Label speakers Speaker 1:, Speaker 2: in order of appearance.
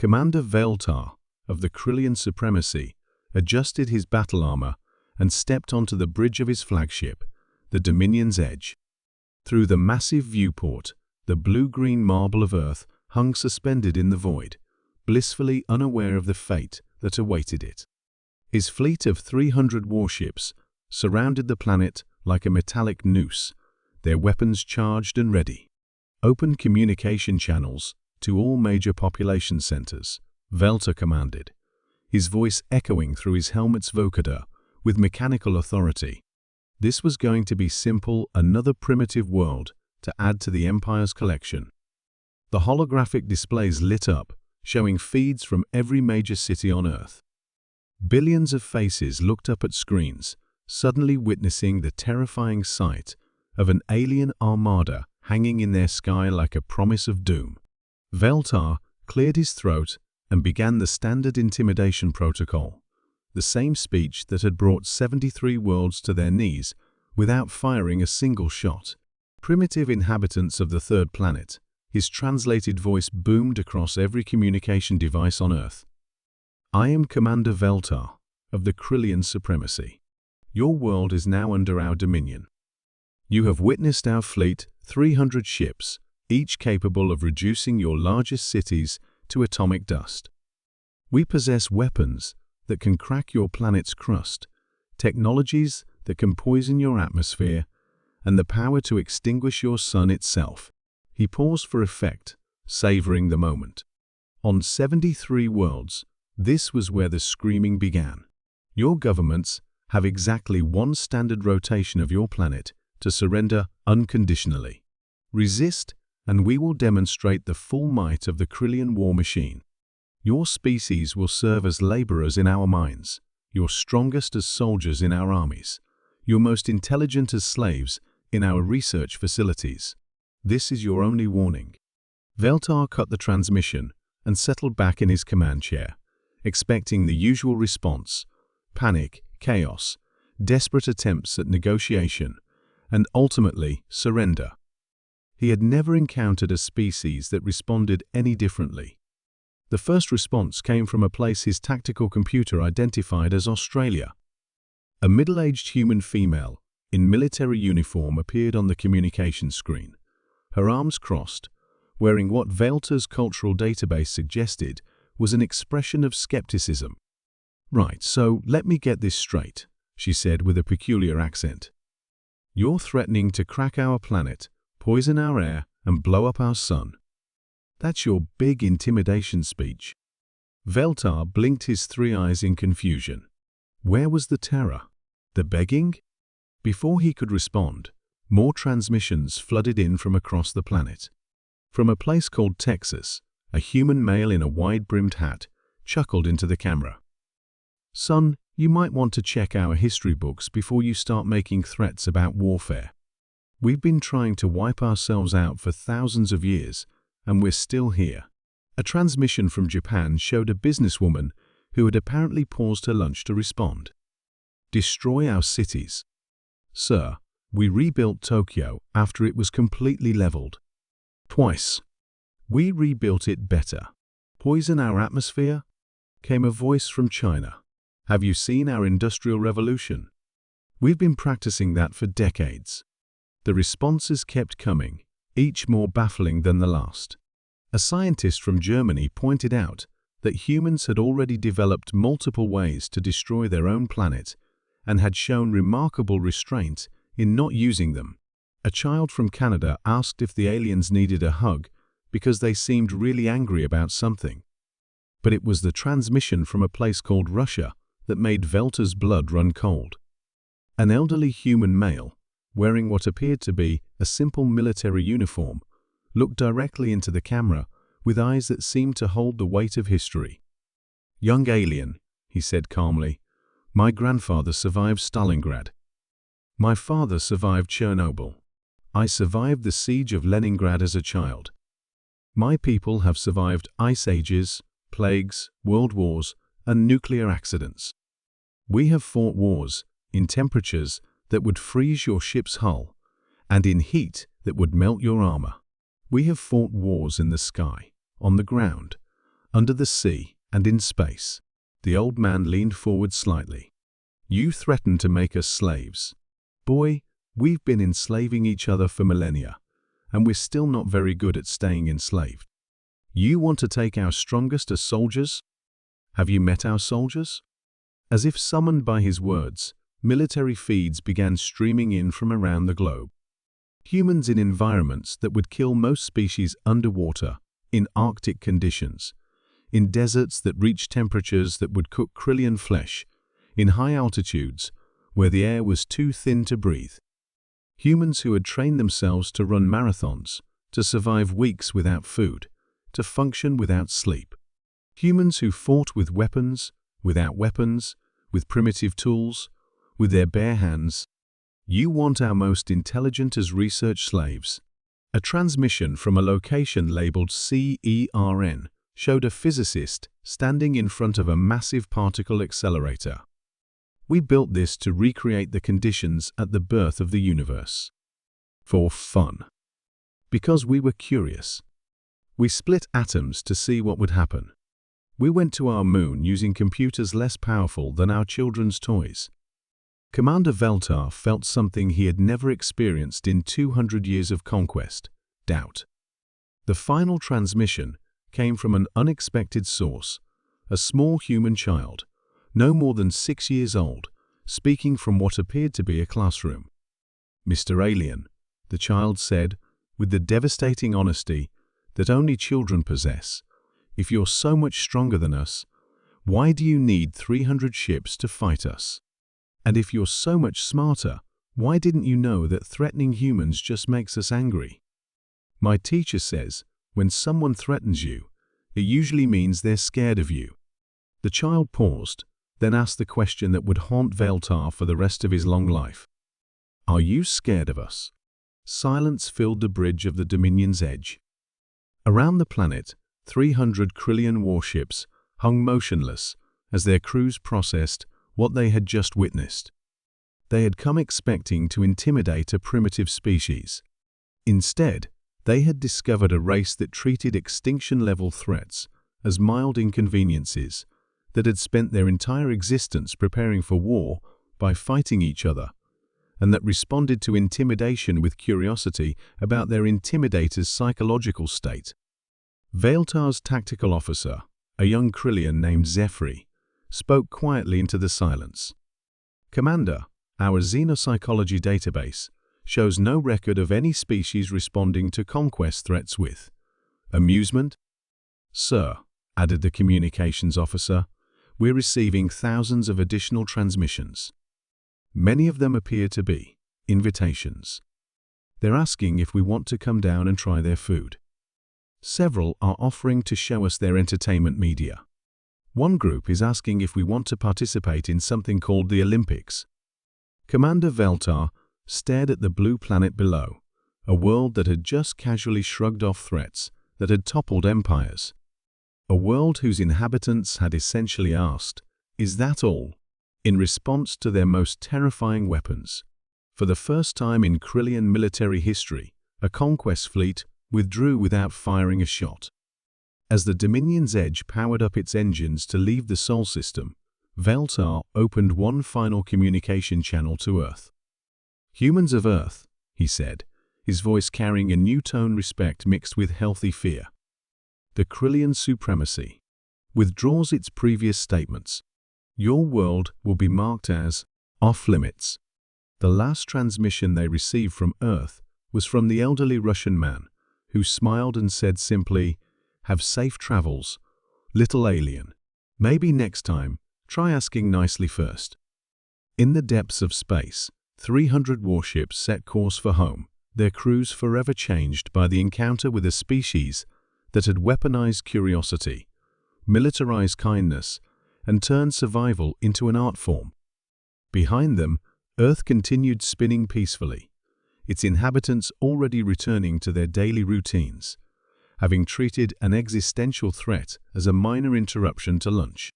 Speaker 1: Commander Veltar of the Krillian Supremacy adjusted his battle armor and stepped onto the bridge of his flagship, the Dominion's Edge. Through the massive viewport, the blue-green marble of Earth hung suspended in the void, blissfully unaware of the fate that awaited it. His fleet of 300 warships surrounded the planet like a metallic noose, their weapons charged and ready. Open communication channels to all major population centers, Veltar commanded, his voice echoing through his helmet's vocoder with mechanical authority. This was going to be simple, another primitive world to add to the Empire's collection. The holographic displays lit up, showing feeds from every major city on Earth. Billions of faces looked up at screens, suddenly witnessing the terrifying sight of an alien armada hanging in their sky like a promise of doom. Veltar cleared his throat and began the standard intimidation protocol, the same speech that had brought 73 worlds to their knees without firing a single shot. Primitive inhabitants of the third planet, his translated voice boomed across every communication device on Earth. I am Commander Veltar of the Krillian Supremacy. Your world is now under our dominion. You have witnessed our fleet, 300 ships, each capable of reducing your largest cities to atomic dust. We possess weapons that can crack your planet's crust, technologies that can poison your atmosphere, and the power to extinguish your sun itself. He paused for effect, savoring the moment. On 73 worlds, this was where the screaming began. Your governments have exactly one standard rotation of your planet to surrender unconditionally. Resist, and we will demonstrate the full might of the Krillian war machine. Your species will serve as laborers in our mines, your strongest as soldiers in our armies, your most intelligent as slaves in our research facilities. This is your only warning. Veltar cut the transmission and settled back in his command chair, expecting the usual response: panic, chaos, desperate attempts at negotiation, and ultimately surrender. He had never encountered a species that responded any differently. The first response came from a place his tactical computer identified as Australia. A middle-aged human female in military uniform appeared on the communication screen, her arms crossed, wearing what Veltar's cultural database suggested was an expression of skepticism. Right, so let me get this straight, she said with a peculiar accent. You're threatening to crack our planet, poison our air, and blow up our sun. That's your big intimidation speech. Veltar blinked his three eyes in confusion. Where was the terror? The begging? Before he could respond, more transmissions flooded in from across the planet. From a place called Texas, a human male in a wide-brimmed hat chuckled into the camera. Son, you might want to check our history books before you start making threats about warfare. We've been trying to wipe ourselves out for thousands of years, and we're still here. A transmission from Japan showed a businesswoman who had apparently paused her lunch to respond. Destroy our cities. Sir, we rebuilt Tokyo after it was completely leveled. Twice. We rebuilt it better. Poison our atmosphere? Came a voice from China. Have you seen our industrial revolution? We've been practicing that for decades. The responses kept coming, each more baffling than the last. A scientist from Germany pointed out that humans had already developed multiple ways to destroy their own planet and had shown remarkable restraint in not using them. A child from Canada asked if the aliens needed a hug because they seemed really angry about something. But it was the transmission from a place called Russia that made Veltar's blood run cold. An elderly human male, wearing what appeared to be a simple military uniform, looked directly into the camera with eyes that seemed to hold the weight of history. Young alien, he said calmly, my grandfather survived Stalingrad. My father survived Chernobyl. I survived the siege of Leningrad as a child. My people have survived ice ages, plagues, world wars, and nuclear accidents. We have fought wars in temperatures that would freeze your ship's hull, and in heat that would melt your armor. We have fought wars in the sky, on the ground, under the sea, and in space. The old man leaned forward slightly. You threaten to make us slaves. Boy, we've been enslaving each other for millennia, and we're still not very good at staying enslaved. You want to take our strongest as soldiers? Have you met our soldiers? As if summoned by his words, military feeds began streaming in from around the globe. Humans in environments that would kill most species underwater, in Arctic conditions, in deserts that reach temperatures that would cook Krillian flesh, in high altitudes where the air was too thin to breathe. Humans who had trained themselves to run marathons, to survive weeks without food, to function without sleep. Humans who fought with weapons, without weapons, with primitive tools, with their bare hands. You want our most intelligent as research slaves. A transmission from a location labeled CERN showed a physicist standing in front of a massive particle accelerator. We built this to recreate the conditions at the birth of the universe. For fun. Because we were curious. We split atoms to see what would happen. We went to our moon using computers less powerful than our children's toys. Commander Veltar felt something he had never experienced in 200 years of conquest: doubt. The final transmission came from an unexpected source, a small human child, no more than 6 years old, speaking from what appeared to be a classroom. "Mr. Alien," the child said, with the devastating honesty that only children possess, "if you're so much stronger than us, why do you need 300 ships to fight us? And if you're so much smarter, why didn't you know that threatening humans just makes us angry? My teacher says, when someone threatens you, it usually means they're scared of you." The child paused, then asked the question that would haunt Veltar for the rest of his long life. "Are you scared of us?" Silence filled the bridge of the Dominion's edge. Around the planet, 300 Krillian warships hung motionless as their crews processed what they had just witnessed. They had come expecting to intimidate a primitive species. Instead, they had discovered a race that treated extinction-level threats as mild inconveniences, that had spent their entire existence preparing for war by fighting each other, and that responded to intimidation with curiosity about their intimidator's psychological state. Veltar's tactical officer, a young Krillian named Zephyr, spoke quietly into the silence. "Commander, our xenopsychology database shows no record of any species responding to conquest threats with amusement." "Sir," added the communications officer, "we're receiving thousands of additional transmissions. Many of them appear to be invitations. They're asking if we want to come down and try their food. Several are offering to show us their entertainment media. One group is asking if we want to participate in something called the Olympics." Commander Veltar stared at the blue planet below, a world that had just casually shrugged off threats that had toppled empires. A world whose inhabitants had essentially asked, "Is that all?" in response to their most terrifying weapons. For the first time in Krillian military history, a conquest fleet withdrew without firing a shot. As the Dominion's Edge powered up its engines to leave the Sol system, Veltar opened one final communication channel to Earth. "Humans of Earth," he said, his voice carrying a new tone respect mixed with healthy fear. "The Krillian supremacy withdraws its previous statements. Your world will be marked as off-limits." The last transmission they received from Earth was from the elderly Russian man, who smiled and said simply, "Have safe travels, little alien. Maybe next time, try asking nicely first." In the depths of space, 300 warships set course for home, their crews forever changed by the encounter with a species that had weaponized curiosity, militarized kindness, and turned survival into an art form. Behind them, Earth continued spinning peacefully, its inhabitants already returning to their daily routines, having treated an existential threat as a minor interruption to lunch.